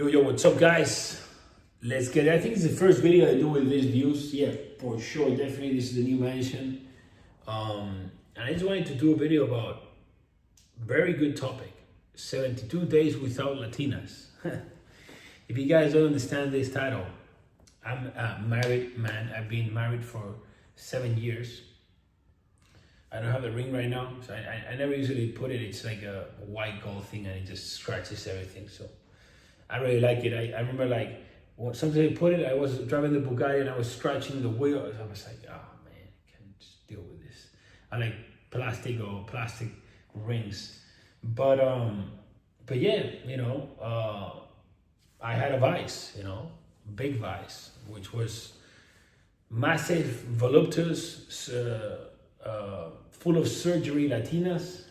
Yo, what's up, guys? Let's get it. I think it's the first video I do with these views. Yeah, for sure. Definitely, this is the new mansion. And I just wanted to do a video about very good topic: 72 days without Latinas. If you guys don't understand this title, I'm a married man. I've been married for 7 years. I don't have the ring right now, so I never usually put it. It's like a white gold thing, and it just scratches everything. So I really like it. I remember like sometimes I put it. I was driving the Bugatti and I was scratching the wheel. I was like, oh man, I can't just deal with this. I like plastic rings, but yeah, I had a vice, big vice, which was massive, voluptuous, full of surgery Latinas.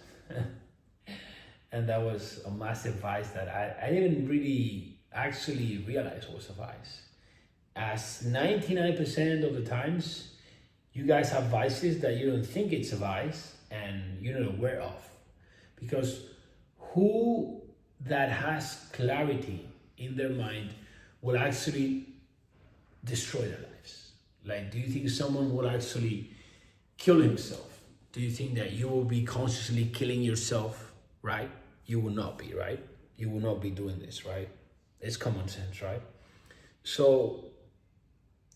And that was a massive vice that I didn't really actually realize was a vice. As 99% of the times, you guys have vices that you don't think it's a vice and you're not aware of. Because who that has clarity in their mind will actually destroy their lives? Like, do you think someone will actually kill himself? Do you think that you will be consciously killing yourself? Right? You will not be, right? You will not be doing this, right? It's common sense, right? So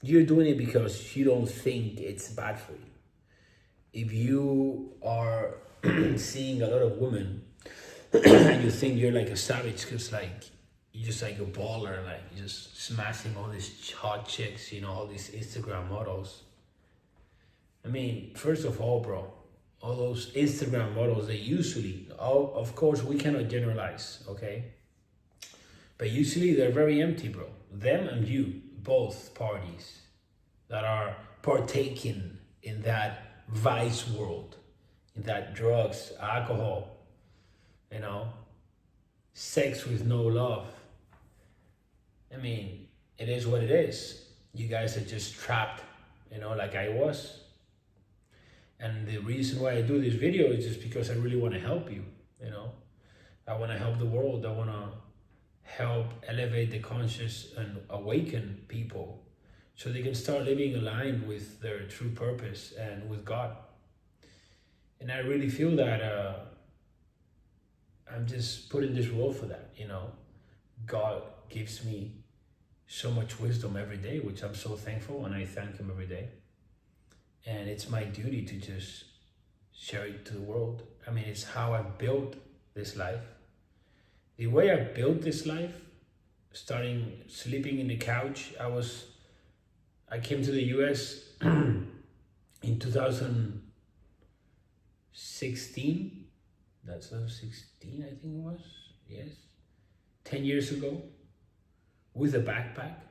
you're doing it because you don't think it's bad for you. If you are seeing a lot of women and you think you're like a savage because like you're just like a baller, like you're just smashing all these hot chicks, all these Instagram models. I mean, first of all, bro, all those Instagram models, they usually, of course, we cannot generalize, okay? But usually they're very empty, bro. Them and you, both parties that are partaking in that vice world, in that drugs, alcohol, sex with no love. I mean, it is what it is. You guys are just trapped, like I was. And the reason why I do this video is just because I really want to help you, I want to help the world. I want to help elevate the conscious and awaken people so they can start living aligned with their true purpose and with God. And I really feel that I'm just put in this role for that, God gives me so much wisdom every day, which I'm so thankful, and I thank him every day. And it's my duty to just share it to the world. I mean, it's how I built this life. The way I built this life, starting sleeping in the couch, I came to the US in 2016. That's 2016, I think it was. Yes. 10 years ago, with a backpack.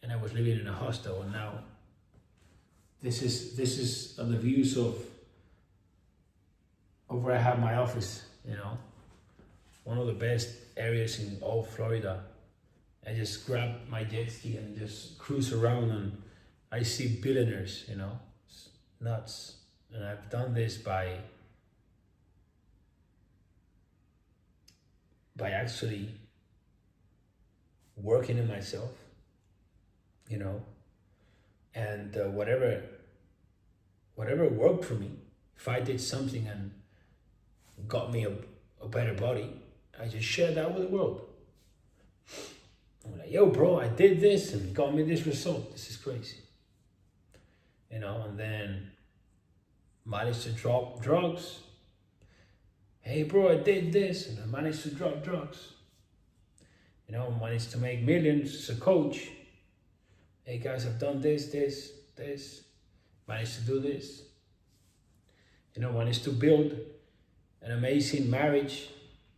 And I was living in a hostel, and now this is the views of where I have my office, one of the best areas in all Florida. I just grab my jet ski and just cruise around, and I see billionaires, it's nuts. And I've done this by actually working in myself, and whatever worked for me, if I did something and got me a better body, I just share that with the world. I'm like, yo, bro, I did this and got me this result. This is crazy. And then managed to drop drugs. Hey, bro, I did this and I managed to drop drugs. Managed to make millions as a coach. Hey guys, I've done this. Managed to do this. Managed to build an amazing marriage.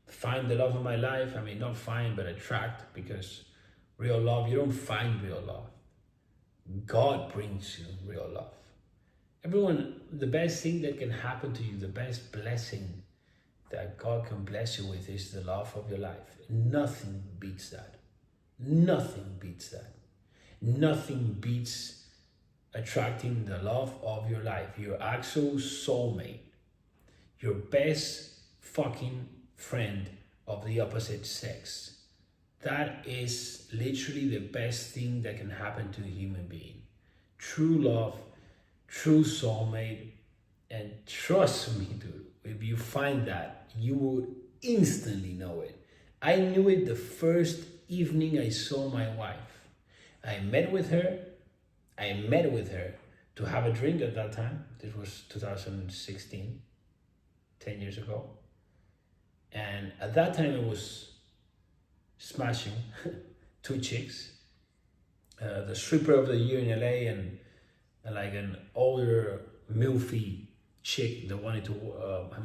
Find the love of my life. I mean, not find, but attract, because real love, you don't find real love. God brings you real love. Everyone, the best thing that can happen to you, the best blessing that God can bless you with is the love of your life. Nothing beats that. Nothing beats that. Nothing beats attracting the love of your life, your actual soulmate, your best fucking friend of the opposite sex. that is literally the best thing that can happen to a human being. True love, true soulmate, and trust me, dude, if you find that, you will instantly know it. I knew it the first evening I saw my wife. I met with her. I met with her to have a drink at that time. This was 2016, 10 years ago. And at that time, I was smashing two chicks. The stripper of the year in LA and like an older milfy chick that wanted to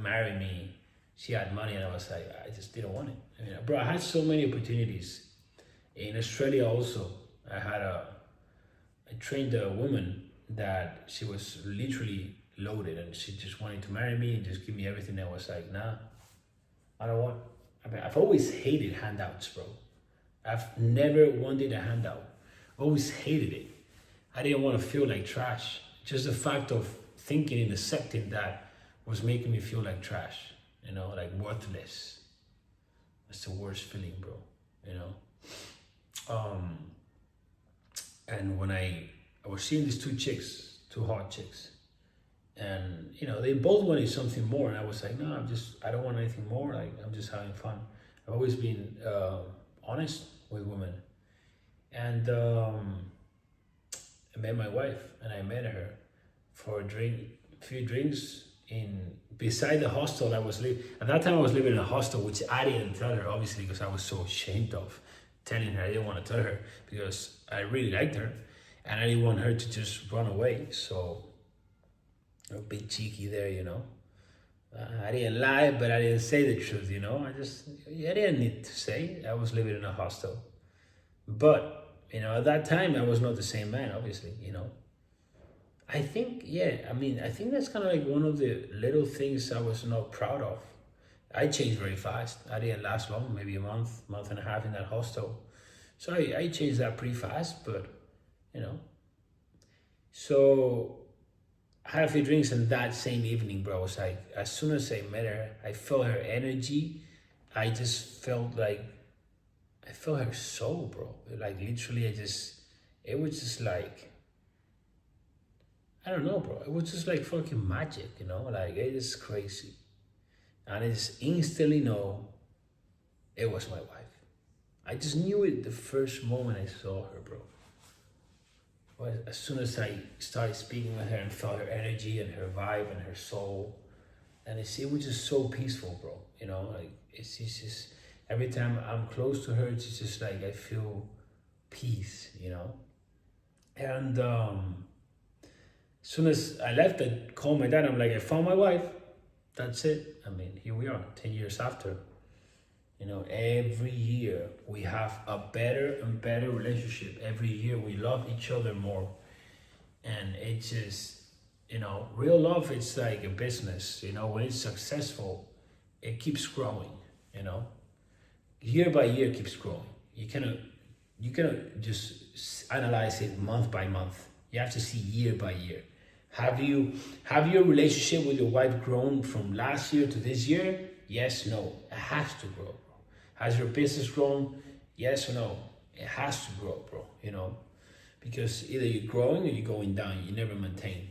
marry me. She had money and I was like, I just didn't want it. I mean, bro, I had so many opportunities. In Australia also, I trained a woman that she was literally loaded and she just wanted to marry me and just give me everything. I was like, nah, I don't want. I mean, I've always hated handouts, bro. I've never wanted a handout. Always hated it. I didn't want to feel like trash. Just the fact of thinking and accepting that was making me feel like trash, you know, like worthless. That's the worst feeling, bro, you know. And when I was seeing these two chicks, two hot chicks, and you know, they both wanted something more, and I was like, no, I don't want anything more. Like, I'm just having fun. I've always been honest with women, and I met my wife, and I met her for a few drinks beside the hostel I was living. At that time, I was living in a hostel, which I didn't tell her, obviously, because I was so ashamed of telling her. I didn't want to tell her because I really liked her, and I didn't want her to just run away. So, a bit cheeky there, you know. I didn't lie, but I didn't say the truth, you know. I didn't need to say I was living in a hostel. But, you know, at that time, I was not the same man, obviously, you know. I think that's kind of like one of the little things I was not proud of. I changed very fast. I didn't last long, maybe a month and a half in that hostel. So I changed that pretty fast, but, you know. So I had a few drinks, and that same evening, bro, was like, as soon as I met her, I felt her energy. I just felt like, I felt her soul, bro. Like, literally, it was just like, I don't know, bro. It was just like fucking magic, you know? Like, it is crazy. And I just instantly know it was my wife. I just knew it the first moment I saw her, bro. But as soon as I started speaking with her and felt her energy and her vibe and her soul, and it was just so peaceful, bro. You know, like, it's just, every time I'm close to her, it's just like I feel peace, you know? And as soon as I left, I called my dad. I'm like, I found my wife. That's it. I mean, here we are, 10 years after. You know, every year we have a better and better relationship. Every year we love each other more. And it's just, you know, real love, it's like a business. You know, when it's successful, it keeps growing, you know. Year by year keeps growing. You cannot just analyze it month by month. You have to see year by year. Have your relationship with your wife grown from last year to this year? Yes, no. It has to grow, bro. Has your business grown? Yes or no? It has to grow, bro, you know? Because either you're growing or you're going down. You never maintain.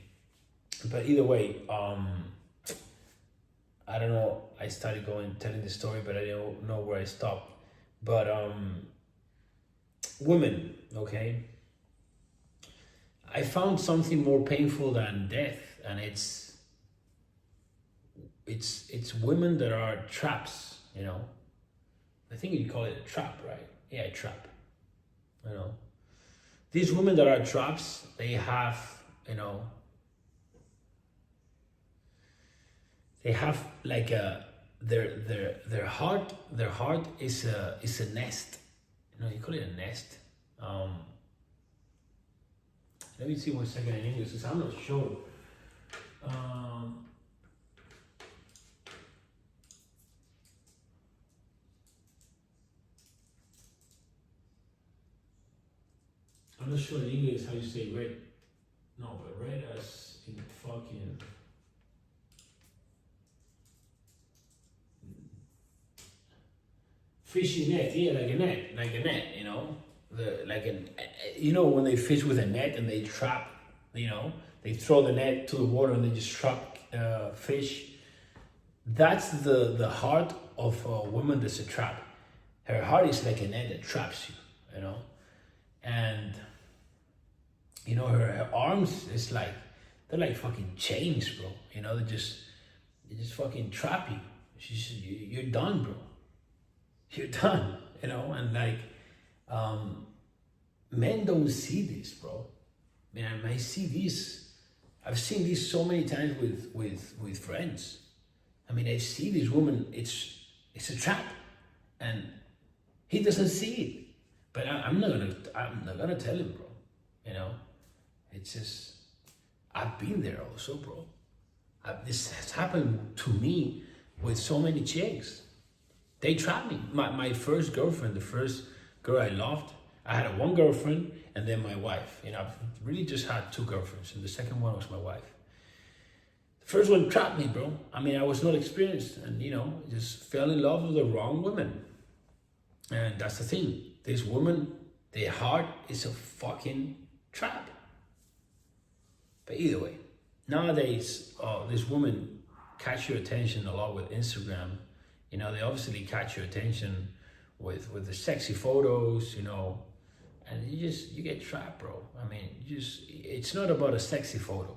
But either way, I don't know. I started telling the story, but I don't know where I stopped. But women, okay? I found something more painful than death, and it's women that are traps, you know. I think you call it a trap, right? Yeah, a trap. You know, these women that are traps, they have, you know, they have like their heart is a nest. You know, you call it a nest. Let me see 1 second in English, because I'm not sure. I'm not sure in English how you say red. No, but red as in fucking. fishing net, yeah, like a net, when they fish with a net and they trap, they throw the net to the water and they just trap fish. That's the heart of a woman that's a trap. Her heart is like a net that traps you, and her arms is like, they're like fucking chains, bro. They just fucking trap you. You're done, bro. You're done, and like, men don't see this, bro. Man, I see this. I've seen this so many times with friends. I mean, I see this woman. It's a trap, and he doesn't see it. But I'm not gonna tell him, bro. It's just, I've been there also, bro. This has happened to me with so many chicks. They trapped me. My first girlfriend, the first girl I loved, I had one girlfriend and then my wife. I've really just had two girlfriends, and the second one was my wife. The first one trapped me, bro. I mean, I was not experienced, and just fell in love with the wrong woman. And that's the thing. This woman, their heart is a fucking trap. But either way, nowadays, this woman catch your attention a lot with Instagram. They obviously catch your attention with the sexy photos, and you get trapped, bro. I mean, it's not about a sexy photo,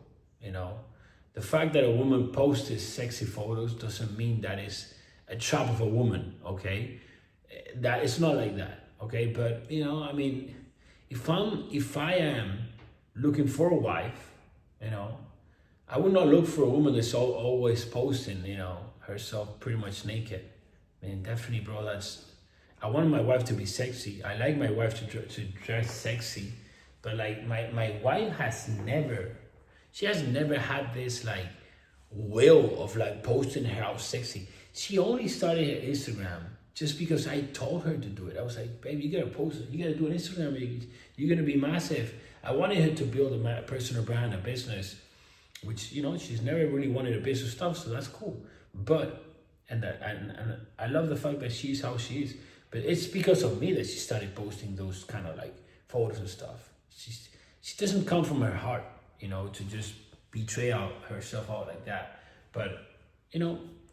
The fact that a woman posts these sexy photos doesn't mean that it's a trap of a woman, okay? That it's not like that, okay? But I mean, if I am looking for a wife, I would not look for a woman that's always posting, herself pretty much naked. I mean, definitely, bro. I want my wife to be sexy. I like my wife to dress sexy, but like my wife has never had this like will of like posting her out sexy. She only started her Instagram just because I told her to do it. I was like, babe, you gotta post it. You gotta do an Instagram. You're gonna be massive. I wanted her to build a personal brand, a business, which she's never really wanted a business stuff, so that's cool. But and I love the fact that she's how she is. But it's because of me that she started posting those kind of like photos and stuff. She doesn't come from her heart, to just betray herself out like that. But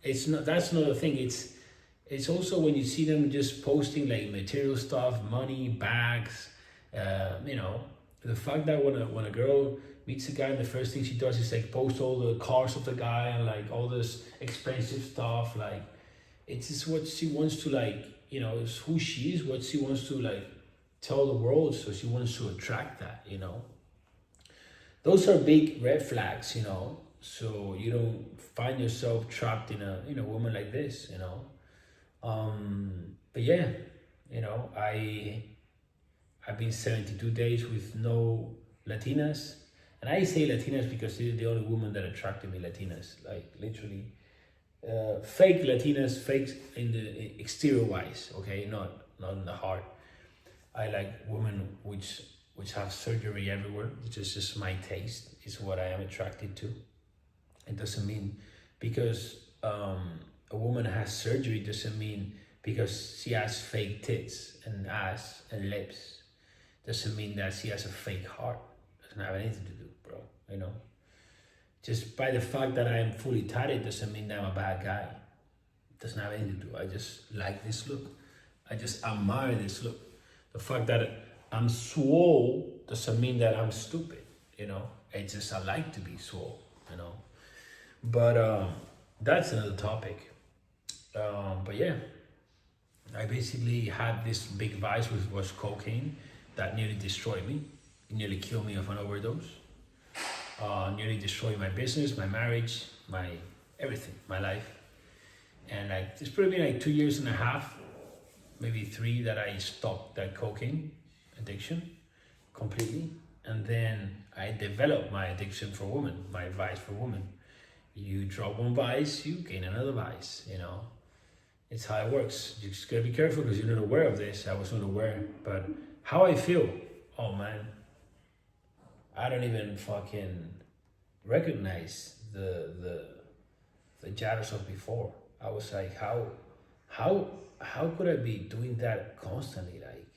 it's not. That's not the thing. It's also when you see them just posting like material stuff, money, bags, the fact that when a girl meets a guy and the first thing she does is like post all the cars of the guy and like all this expensive stuff, like it's just what she wants to like, it's who she is, what she wants to like tell the world, so she wants to attract that, Those are big red flags, so you don't find yourself trapped in a woman like this, But yeah, I've been 72 days with no Latinas. And I say Latinas because they're the only woman that attracted me, Latinas. Like, literally, fake Latinas, fake in the exterior wise, okay? Not in the heart. I like women which have surgery everywhere. It's just my taste. It's what I am attracted to. It doesn't mean because a woman has surgery doesn't mean because she has fake tits and ass and lips. Doesn't mean that she has a fake heart. Doesn't have anything to do, bro. Just by the fact that I am fully tatted doesn't mean that I'm a bad guy. It doesn't have anything to do. I just like this look. I just admire this look. The fact that I'm swole doesn't mean that I'm stupid. It's just I like to be swole. But that's another topic. But yeah, I basically had this big vice which was cocaine. That nearly destroyed me. It nearly killed me of an overdose. Nearly destroyed my business, my marriage, my everything, my life. And like it's probably been like 2.5 years, maybe 3, that I stopped that cocaine addiction completely. And then I developed my addiction for women, my vice for women. You drop one vice, you gain another vice, It's how it works. You just gotta be careful because you're not aware of this. I was not aware, but how I feel, oh man, I don't even fucking recognize the Jados of before. I was like, how how could I be doing that constantly? Like,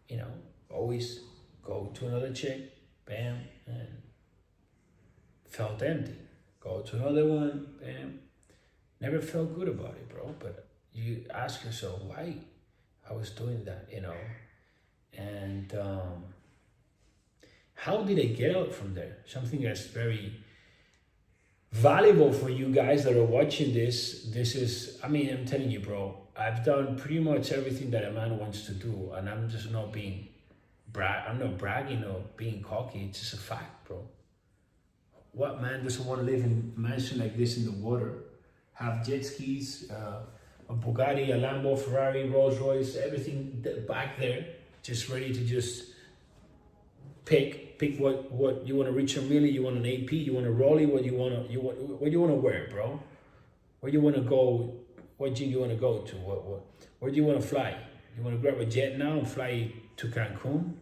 you know, always go to another chick, bam, and felt empty. Go to another one, bam, never felt good about it, bro. But you ask yourself why I was doing that, you know, and how did I get out from there? Something that's very valuable for you guys that are watching this. This is, I mean, I'm telling you, bro, I've done pretty much everything that a man wants to do, and I'm just not being I'm not bragging or being cocky. It's just a fact, bro. What man doesn't want to live in a mansion like this in the water, have jet skis, a Bugatti, a Lambo, Ferrari, Rolls Royce, everything back there, just ready to just pick what you want to reach a million, you want an AP, you want a Rollie, what you want to wear, bro. Where you want to go, what gym you want to go to, where do you want to fly? You want to grab a jet now and fly to Cancun?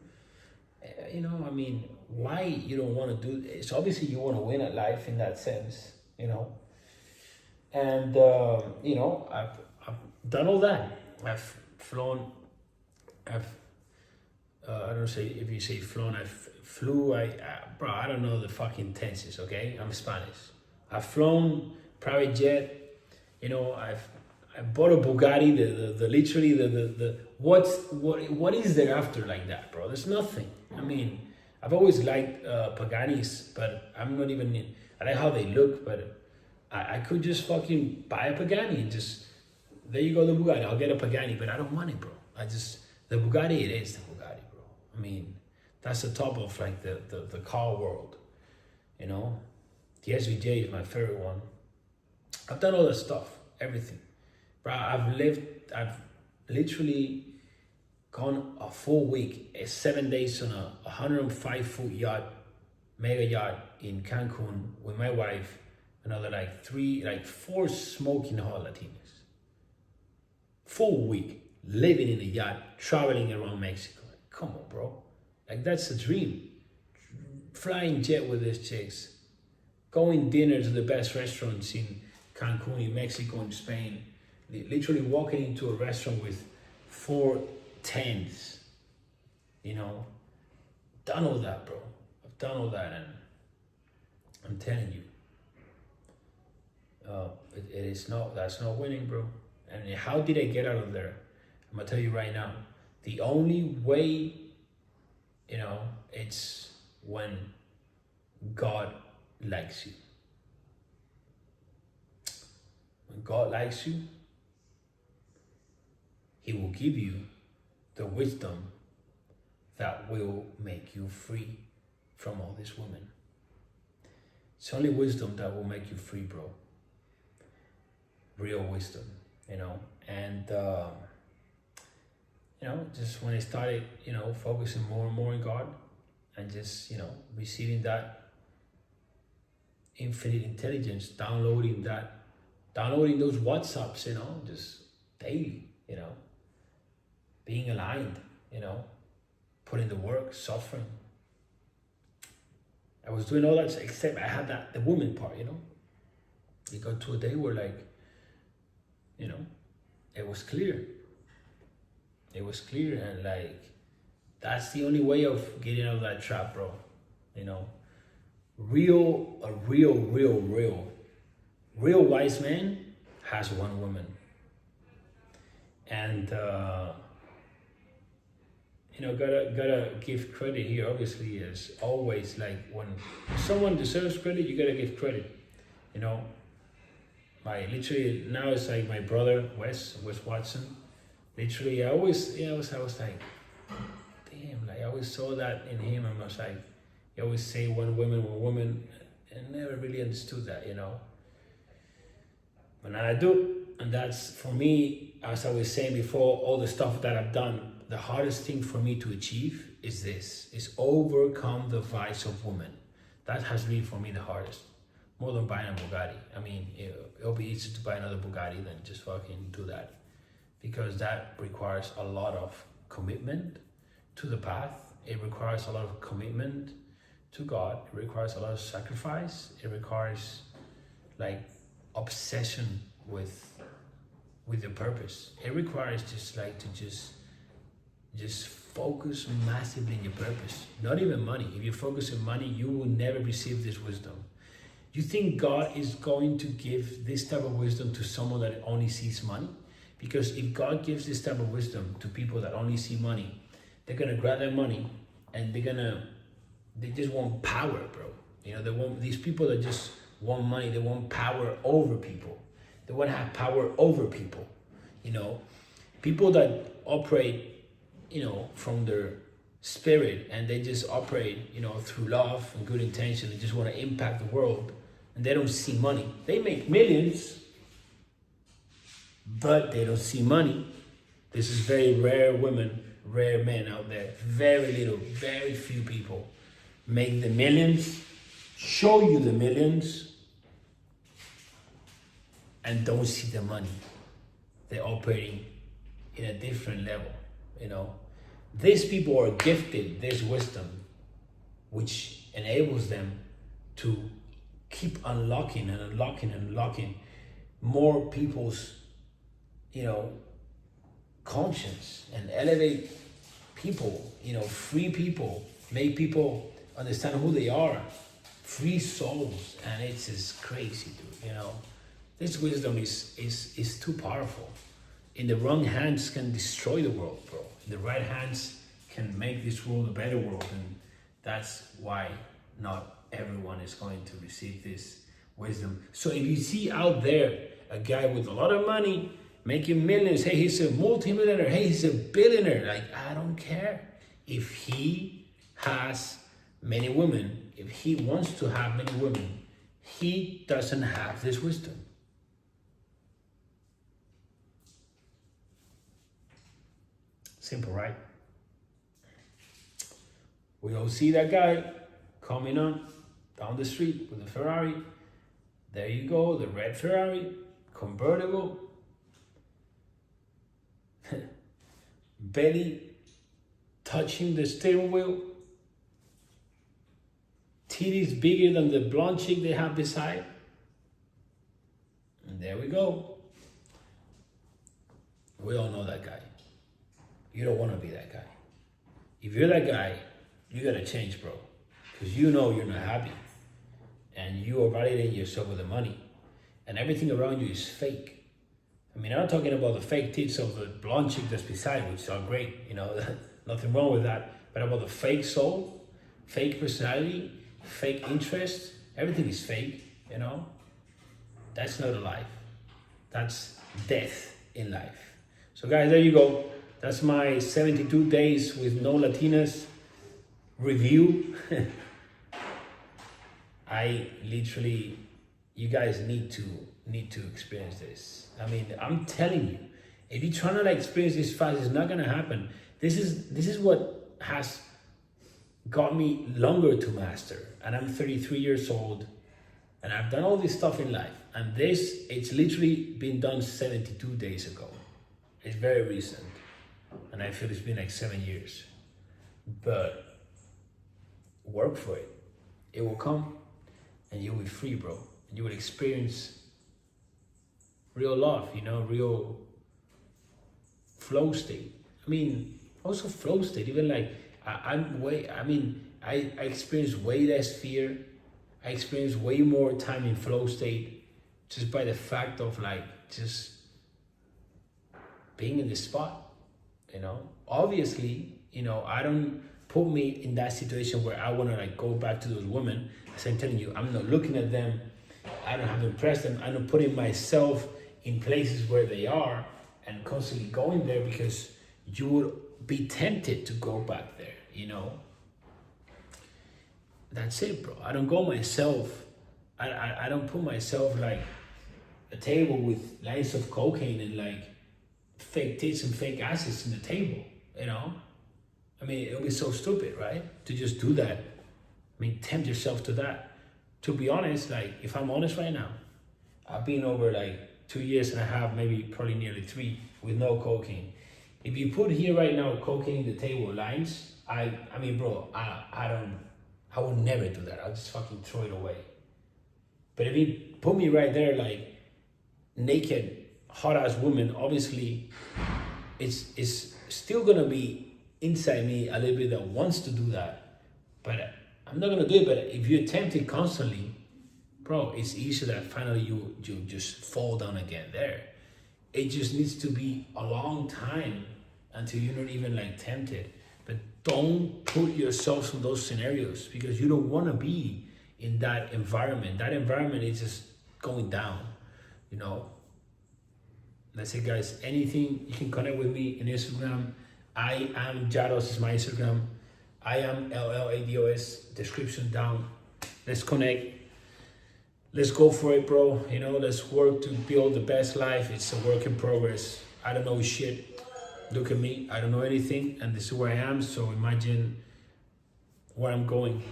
You know, I mean, why you don't want to do it's obviously you want to win at life in that sense, you know. And you know, I've done all that. I've flown, I don't say, if you say flown, flew, bro, I don't know the fucking tenses, okay? I'm Spanish. I've flown private jet, you know, I bought a Bugatti, the literally the what is there after like that, bro? There's nothing. I mean, I've always liked Paganis, but I'm not even, I like how they look, but I could just fucking buy a Pagani and just, there you go, the Bugatti, I'll get a Pagani, but I don't want it, bro. The Bugatti, it is the Bugatti, bro. I mean, that's the top of like the car world, you know? The SVJ is my favorite one. I've done all that stuff, everything. Bro, I've literally gone a full week, 7 days on a 105-foot yacht, mega yacht in Cancun with my wife, another like four smoking hot Latinas. Full week, living in a yacht, traveling around Mexico. Like, come on, bro. Like, that's a dream. Flying jet with these chicks, going dinner to the best restaurants in Cancun, in Mexico, in Spain, literally walking into a restaurant with 4 tens, you know. Done all that, bro. I've done all that, and I'm telling you, that's not winning, bro. And how did I get out of there? I'm gonna tell you right now. The only way, you know, it's when God likes you. When God likes you, He will give you the wisdom that will make you free from all these women. It's only wisdom that will make you free, bro. Real wisdom, you know. And you know, just when I started, you know, focusing more and more on God, and just, you know, receiving that infinite intelligence, downloading those WhatsApps, you know, just daily, you know, being aligned, you know, putting the work, suffering. I was doing all that, except I had the woman part, you know. It got to a day where, like, you know, it was clear. It was clear, and like, that's the only way of getting out of that trap, bro. You know, real wise man has one woman. And you know, gotta give credit here, obviously, as always. Like, when someone deserves credit, you gotta give credit, you know. Literally now it's like my brother Wes Watson. Literally, I was like, damn, like I always saw that in him, and I was like, you always say one woman, and never really understood that, you know. But now I do, and that's, for me, as I was saying before, all the stuff that I've done, the hardest thing for me to achieve is overcome the vice of woman. That has been for me the hardest. More than buying a Bugatti. I mean, it'll be easier to buy another Bugatti than just fucking do that. Because that requires a lot of commitment to the path. It requires a lot of commitment to God. It requires a lot of sacrifice. It requires, like, obsession with with your purpose. It requires just like to just focus massively in your purpose. Not even money. If you focus on money, you will never receive this wisdom. You think God is going to give this type of wisdom to someone that only sees money? Because if God gives this type of wisdom to people that only see money, they're gonna grab their money and they just want power, bro. You know, they want these people that just want money, they want power over people. They want to have power over people. You know, people that operate, you know, from their spirit and they just operate, you know, through love and good intention and just want to impact the world and they don't see money. They make millions, but they don't see money. This is very rare women, rare men out there. Very little, very few people make the millions, show you the millions, and don't see the money. They're operating in a different level, you know. These people are gifted this wisdom, which enables them to keep unlocking and unlocking and unlocking more people's, you know, conscience and elevate people, you know, free people, make people understand who they are, free souls, and it's just crazy, dude, you know. This wisdom is too powerful. In the wrong hands can destroy the world, bro. In the right hands can make this world a better world, and that's why not everyone is going to receive this wisdom. So if you see out there a guy with a lot of money, making millions, hey, he's a multimillionaire, hey, he's a billionaire, like, I don't care. If he has many women, if he wants to have many women, he doesn't have this wisdom. Simple, right? We all see that guy coming on down the street with a Ferrari. There you go, the red Ferrari, convertible, belly touching the steering wheel, titties bigger than the blonde chick they have beside. And there we go. We all know that guy. You don't want to be that guy. If you're that guy, you gotta change, bro. Because you know you're not happy. And you are validating yourself with the money. And everything around you is fake. I mean, I'm not talking about the fake tits of the blonde chick that's beside, which are great, you know, nothing wrong with that. But about the fake soul, fake personality, fake interest, everything is fake, you know? That's not a life. That's death in life. So guys, there you go. That's my 72 days with no Latinas review. I literally, you guys need to experience this. I mean, I'm telling you, if you're trying to like experience this fast, it's not gonna happen. This is what has got me longer to master. And I'm 33 years old and I've done all this stuff in life. And it's literally been done 72 days ago. It's very recent. And I feel it's been like 7 years. But work for it. It will come and you'll be free, bro. And you will experience real love, you know, real flow state. I mean, also flow state, even like I experience way less fear. I experience way more time in flow state just by the fact of like just being in the spot. You know, obviously, you know, I don't put me in that situation where I want to like go back to those women. As I'm telling you, I'm not looking at them. I don't have to impress them. I'm not putting myself in places where they are and constantly going there because you would be tempted to go back there, you know. That's it, bro. I don't go myself. I don't put myself like a table with lines of cocaine and like fake tits and fake asses in the table, you know? I mean, it would be so stupid, right? To just do that. I mean, tempt yourself to that. To be honest, like, if I'm honest right now, I've been over like 2 years and a half, maybe probably nearly 3, with no cocaine. If you put here right now cocaine in the table lines, I mean, bro, I would never do that. I'll just fucking throw it away. But if you put me right there, like, naked hot ass woman, obviously it's still gonna be inside me a little bit that wants to do that, but I'm not gonna do it. But if you attempt it constantly, bro, it's easier that finally you just fall down again there. It just needs to be a long time until you're not even like tempted. But don't put yourself in those scenarios because you don't want to be in that environment. That environment is just going down, you know. That's it, guys. Anything, you can connect with me on Instagram. I am LLADOS is my Instagram. I am LLADOS. Description down. Let's connect. Let's go for it, bro. You know, let's work to build the best life. It's a work in progress. I don't know shit. Look at me. I don't know anything, and this is where I am. So imagine where I'm going,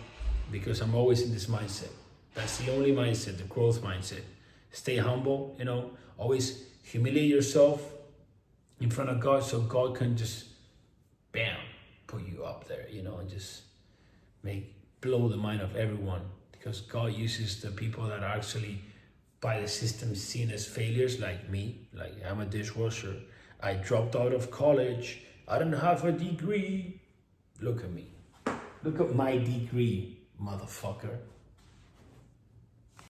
because I'm always in this mindset. That's the only mindset, the growth mindset. Stay humble. You know, always humiliate yourself in front of God, so God can just, bam, put you up there. You know, and just blow the mind of everyone. Because God uses the people that are actually by the system seen as failures, like me. Like, I'm a dishwasher. I dropped out of college. I don't have a degree. Look at me. Look at my degree, motherfucker.